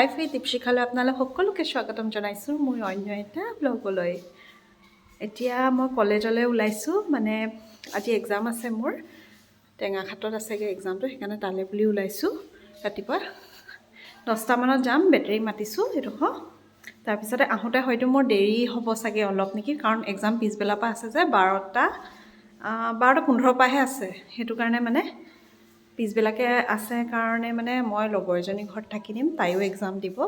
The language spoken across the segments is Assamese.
লাইফ উইথ দীপশিখালৈ আপোনালোক সকলোকে স্বাগতম জনাইছোঁ মোৰ অন্য এটা ব্লগলৈ। এতিয়া মই কলেজলৈ ওলাইছোঁ, মানে আজি এক্সাম আছে মোৰ, টেঙাখাটত আছেগৈ এক্সামটো, সেইকাৰণে তালৈ বুলি ওলাইছোঁ। ৰাতিপুৱা 10টামানত যাম, বেটেৰী মাতিছোঁ এইডোখৰ। তাৰপিছতে আহোঁতে হয়তো মোৰ দেৰি হ'ব চাগে অলপ নেকি, কাৰণ এক্সাম পিছবেলাৰ পৰা আছে যে 12:15 পৰাহে আছে, সেইটো কাৰণে মানে পিছবেলাকে আছে কাৰণে মানে মই লগৰ এজনী ঘৰত থাকি দিম, তাইও এক্সাম দিব।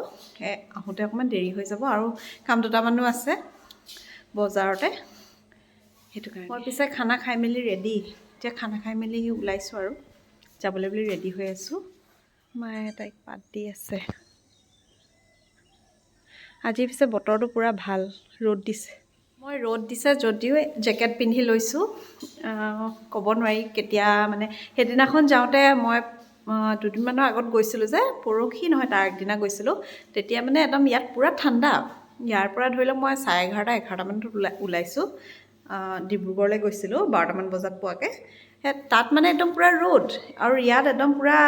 আহোঁতে অকণমান দেৰি হৈ যাব আৰু কাম দুটামানো আছে বজাৰতে, সেইটো কাৰণে। মই পিছে খানা খাই মেলি ৰেডি, এতিয়া খানা খাই মেলি ওলাইছোঁ আৰু যাবলৈ বুলি ৰেডি হৈ আছোঁ। মায়ে তাইক পাত দি আছে। আজি পিছে বতৰটো পূৰা ভাল, ৰ'দ দিছে। মই ৰ'দ দিছে যদিও জেকেট পিন্ধি লৈছোঁ, ক'ব নোৱাৰি কেতিয়া, মানে সেইদিনাখন যাওঁতে মই দুদিনমানৰ আগত গৈছিলোঁ যে, পৰহি নহয় তাৰ আগদিনা গৈছিলোঁ, তেতিয়া মানে একদম ইয়াত পূৰা ঠাণ্ডা। ইয়াৰ পৰা ধৰি লওক মই 11:30-11টামানত ওলাইছোঁ, ডিব্ৰুগড়লৈ গৈছিলোঁ 12টামান বজাত পোৱাকৈ। তাত মানে একদম পূৰা ৰ'দ আৰু ইয়াত একদম পূৰা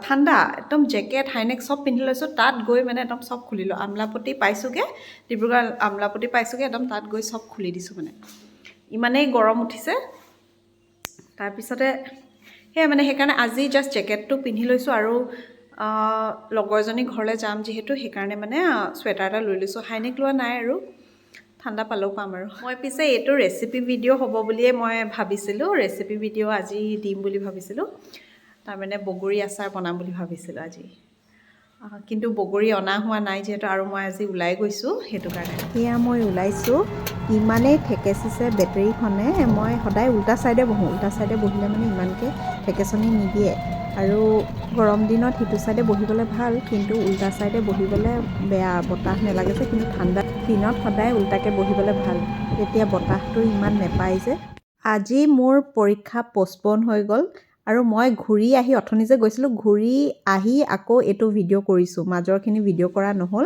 ঠাণ্ডা, একদম জেকেট হাইনেক চব পিন্ধি লৈছোঁ। তাত গৈ মানে একদম চব খুলিলোঁ, আমলাপট্টি পাইছোঁগৈ, ডিব্ৰুগড় আমলাপট্টি পাইছোঁগৈ, একদম তাত গৈ চব খুলি দিছোঁ, মানে ইমানেই গৰম উঠিছে। তাৰপিছতে সেয়া মানে সেইকাৰণে আজি জাষ্ট জেকেটটো পিন্ধি লৈছোঁ আৰু লগৰজনী ঘৰলৈ যাম যিহেতু, সেইকাৰণে মানে চুৱেটাৰ এটা লৈ লৈছোঁ, হাইনেক লোৱা নাই আৰু ঠাণ্ডা পালেও পাম আৰু। মই পিছে এইটো ৰেচিপি ভিডিঅ' হ'ব বুলিয়ে মই ভাবিছিলোঁ, ৰেচিপি ভিডিঅ' আজি দিম বুলি ভাবিছিলোঁ। তাৰমানে বগৰী আচাৰ বনাম বুলি ভাবিছিলোঁ আজি, কিন্তু বগৰী অনা হোৱা নাই যিহেতু, আৰু মই আজি ওলাই গৈছোঁ, সেইটো কাৰণে। এয়া মই ওলাইছোঁ, ইমানেই ঠেকেচিছে বেটেৰীখনে, মই সদায় উল্টা ছাইডে বহোঁ, উল্টা ছাইডে বহিলে মানে ইমানকৈ ঠেকেচনি নিদিয়ে, আৰু গৰম দিনত সিটো ছাইডে বহিবলৈ ভাল, কিন্তু উল্টা ছাইডে বহিবলৈ বেয়া, বতাহ নালাগে যে। কিন্তু ঠাণ্ডা দিনত সদায় উল্টাকৈ বহিবলৈ ভাল, তেতিয়া বতাহটো ইমান নেপায় যে। আজি মোৰ পৰীক্ষা পষ্টপন হৈ গ'ল, আৰু মই ঘূৰি আহি, অথনি যে গৈছিলোঁ, ঘূৰি আহি আকৌ এইটো ভিডিঅ' কৰিছোঁ, মাজৰখিনি ভিডিঅ' কৰা নহ'ল।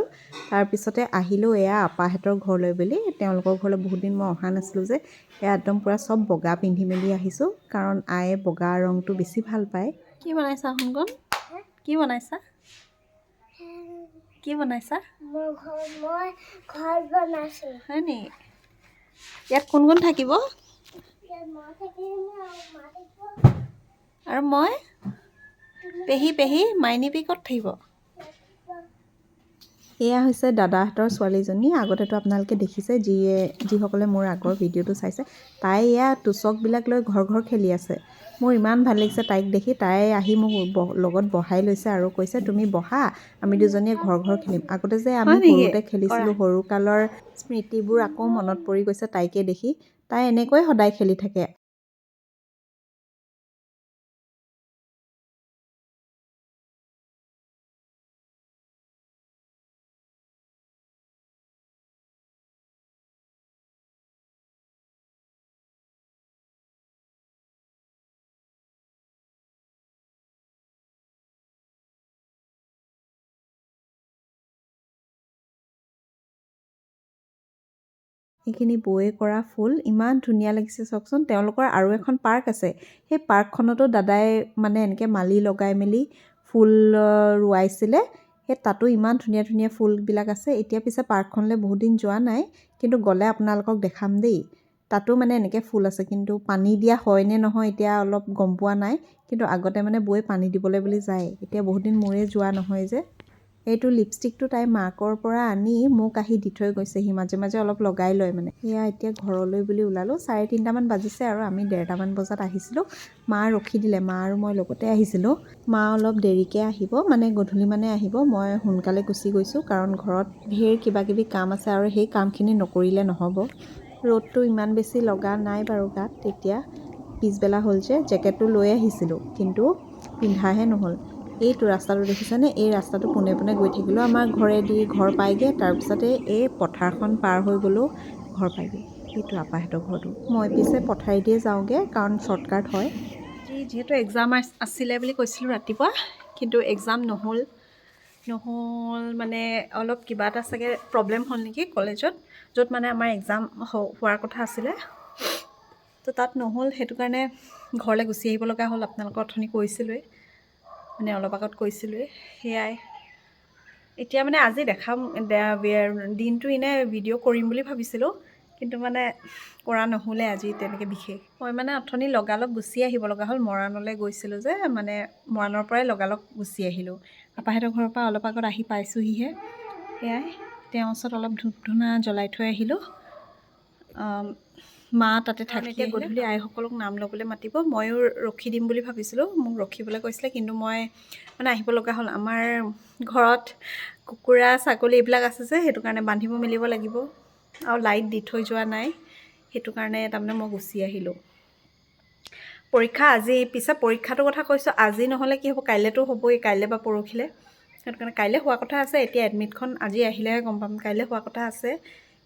তাৰপিছতে আহিলোঁ এয়া আপাহঁতৰ ঘৰলৈ বুলি, তেওঁলোকৰ ঘৰলৈ বহুত দিন মই অহা নাছিলোঁ যে। এয়া একদম পূৰা চব বগা পিন্ধি মেলি আহিছোঁ, কাৰণ আয়ে বগা ৰংটো বেছি ভাল পায়। কি বনাইছা সোণগণ? কি বনাইছা? কি বনাইছা? মই ঘৰ বনাইছোঁ। হয় নি? ইয়াত কোন কোন থাকিব? আৰু মই পেহী মাইনী ক'ত থাকিব? এয়া হৈছে দাদাহঁতৰ ছোৱালীজনী, আগতেতো আপোনালোকে দেখিছে, যিসকলে মোৰ আগৰ ভিডিঅ'টো চাইছে। তাই এয়া তোচকবিলাক লৈ ঘৰ খেলি আছে। মোৰ ইমান ভাল লাগিছে তাইক দেখি, তাই আহি মোক লগত বহাই লৈছে আৰু কৈছে, তুমি বহা, আমি দুজনীয়ে ঘৰ খেলিম। আগতে যে আমি হয় নেকি? সৰুতে খেলিছিলোঁ, সৰুকালৰ স্মৃতিবোৰ আকৌ মনত পৰি গৈছে তাইকে দেখি। তাই এনেকৈ সদায় খেলি থাকে। এইখিনি বৌয়ে কৰা ফুল ইমান ধুনীয়া লাগিছে চাওকচোন। তেওঁলোকৰ আৰু এখন পাৰ্ক আছে, সেই পাৰ্কখনতো দাদাই মানে এনেকৈ মালি লগাই মেলি ফুল ৰুৱাইছিলে। সেই তাতো ইমান ধুনীয়া ধুনীয়া ফুলবিলাক আছে। এতিয়া পিছে পাৰ্কখনলৈ বহুত দিন যোৱা নাই, কিন্তু গ'লে আপোনালোকক দেখাম দেই। তাতো মানে এনেকৈ ফুল আছে, কিন্তু পানী দিয়া হয় নে নহয় এতিয়া অলপ গম পোৱা নাই। কিন্তু আগতে মানে বৌয়ে পানী দিবলৈ বুলি যায়, এতিয়া বহুত দিন মোৰে যোৱা নহয় যে। এইটো লিপষ্টিকটো তাই মাকৰ পৰা আনি মোক আহি দি থৈ গৈছেহি, মাজে মাজে অলপ লগাই লয় মানে। এয়া এতিয়া ঘৰলৈ বুলি ওলালোঁ, 3:30মান বাজিছে আৰু আমি 1:30মান বজাত আহিছিলোঁ। মা ৰখি দিলে, মা আৰু মই লগতে আহিছিলোঁ। মা অলপ দেৰিকৈ আহিব, মানে গধূলি মানে আহিব, মই সোনকালে গুচি গৈছোঁ, কাৰণ ঘৰত ঢেৰ কিবাকিবি কাম আছে আৰু সেই কামখিনি নকৰিলে নহ'ব। ৰ'দটো ইমান বেছি লগা নাই বাৰু গাত, তেতিয়া পিছবেলা হ'ল যে। জেকেটটো লৈ আহিছিলোঁ, কিন্তু পিন্ধাহে নহ'ল। এইটো ৰাস্তাটো দেখিছেনে? এই ৰাস্তাটো পোনে পোনে গৈ থাকিলেও আমাৰ ঘৰেদি ঘৰ পায়গৈ, তাৰপিছতে এই পথাৰখন পাৰ হৈ গ'লেও ঘৰ পায়গৈ। সেইটো আপাহঁতৰ ঘৰটো। মই পিছে পথাৰেদিয়ে যাওঁগৈ, কাৰণ শ্বৰ্টকাট হয়। যিহেতু এক্সাম আছিলে বুলি কৈছিলোঁ ৰাতিপুৱা, কিন্তু এক্সাম নহ'ল মানে অলপ কিবা এটা চাগে প্ৰব্লেম হ'ল নেকি কলেজত, য'ত মানে আমাৰ এক্সাম হোৱাৰ কথা আছিলে, তো তাত নহ'ল। সেইটো কাৰণে ঘৰলৈ গুচি আহিব লগা হ'ল। আপোনালোকক অথনি কৈছিলোঁৱেই, মানে অলপ আগত কৈছিলোঁৱেই। সেয়াই এতিয়া মানে আজি দেখাম দিনটো এনে ভিডিঅ' কৰিম বুলি ভাবিছিলোঁ, কিন্তু মানে কৰা নহ'লে আজি তেনেকৈ বিশেষ। মই মানে অথনি লগালগ গুচি আহিব লগা হ'ল, মৰাণলৈ গৈছিলোঁ যে, মানে মৰাণৰ পৰাই লগালগ গুচি আহিলোঁ। আপাহঁতৰ ঘৰৰ পৰা অলপ আগত আহি পাইছোঁহিহে। সেয়াই তেওঁৰ ওচৰত অলপ ধূপ ধূনা জ্বলাই থৈ আহিলোঁ। মা তাতে থাকি এতিয়া গধূলি আইসকলক নাম ল'বলৈ মাতিব। ময়ো ৰখি দিম বুলি ভাবিছিলোঁ, মোক ৰখিবলৈ কৈছিলে, কিন্তু মই মানে আহিব লগা হ'ল। আমাৰ ঘৰত কুকুৰা ছাগলী এইবিলাক আছে যে, সেইটো কাৰণে বান্ধিব মেলিব লাগিব, আৰু লাইট দি থৈ যোৱা নাই, সেইটো কাৰণে তাৰমানে মই গুচি আহিলোঁ। পৰীক্ষা আজি, পিছে পৰীক্ষাটোৰ কথা কৈছোঁ, আজি নহ'লে কি হ'ব, কাইলৈতো হ'বই, কাইলৈ বা পৰহিলৈ। সেইটো কাৰণে কাইলৈ হোৱা কথা আছে। এতিয়া এডমিটখন আজি আহিলেহে গম পাম, কাইলৈ হোৱা কথা আছে।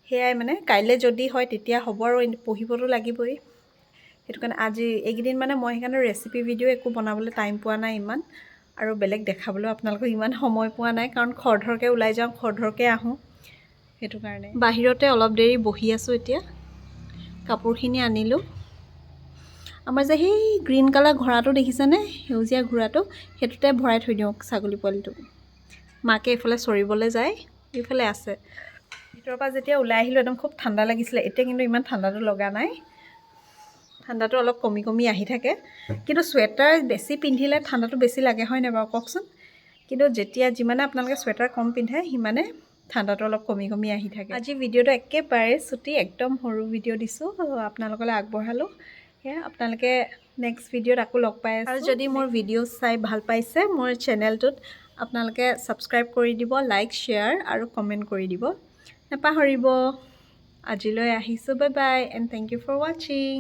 সেয়াই মানে কাইলৈ যদি হয় তেতিয়া হ'ব, আৰু পঢ়িবতো লাগিবই। সেইটো কাৰণে আজি এইকেইদিন মানে মই সেইকাৰণে ৰেচিপি ভিডিঅ' একো বনাবলৈ টাইম পোৱা নাই ইমান, আৰু বেলেগ দেখাবলৈও আপোনালোকক ইমান সময় পোৱা নাই, কাৰণ খৰধৰকৈ ওলাই যাওঁ, খৰধৰকৈ আহোঁ, সেইটো কাৰণে। বাহিৰতে অলপ দেৰি বহি আছোঁ এতিয়া। কাপোৰখিনি আনিলোঁ। আমাৰ যে সেই গ্ৰীণ কালাৰ ঘোঁৰাটো দেখিছেনে, সেউজীয়া ঘোঁৰাটো, সেইটোতে ভৰাই থৈ দিওঁ ছাগলী পোৱালিটো। মাকে এইফালে চৰিবলৈ যায়, এইফালে আছে। ভিতৰৰ পৰা যেতিয়া ওলাই আহিলোঁ একদম খুব ঠাণ্ডা লাগিছিলে, এতিয়া কিন্তু ইমান ঠাণ্ডাটো লগা নাই। ঠাণ্ডাটো অলপ কমি কমি আহি থাকে, কিন্তু চুৱেটাৰ বেছি পিন্ধিলে ঠাণ্ডাটো বেছি লাগে, হয় নাই বাৰু কওকচোন? কিন্তু যিমানে আপোনালোকে চুৱেটাৰ কম পিন্ধে, সিমানে ঠাণ্ডাটো অলপ কমি কমি আহি থাকে। আজি ভিডিঅ'টো একেবাৰে ছুটি, একদম সৰু ভিডিঅ' দিছোঁ, আপোনালোকলৈ আগবঢ়ালোঁ। সেয়া আপোনালোকে নেক্সট ভিডিঅ'ত আকৌ লগ পাই আছোঁ। আৰু যদি মোৰ ভিডিঅ' চাই ভাল পাইছে, মোৰ চেনেলটোত আপোনালোকে ছাবস্ক্ৰাইব কৰি দিব, লাইক, শ্বেয়াৰ আৰু কমেণ্ট কৰি দিব নাপাহৰিব। আজিলৈ আহিছোঁ, bye bye and thank you for ৱাচিং।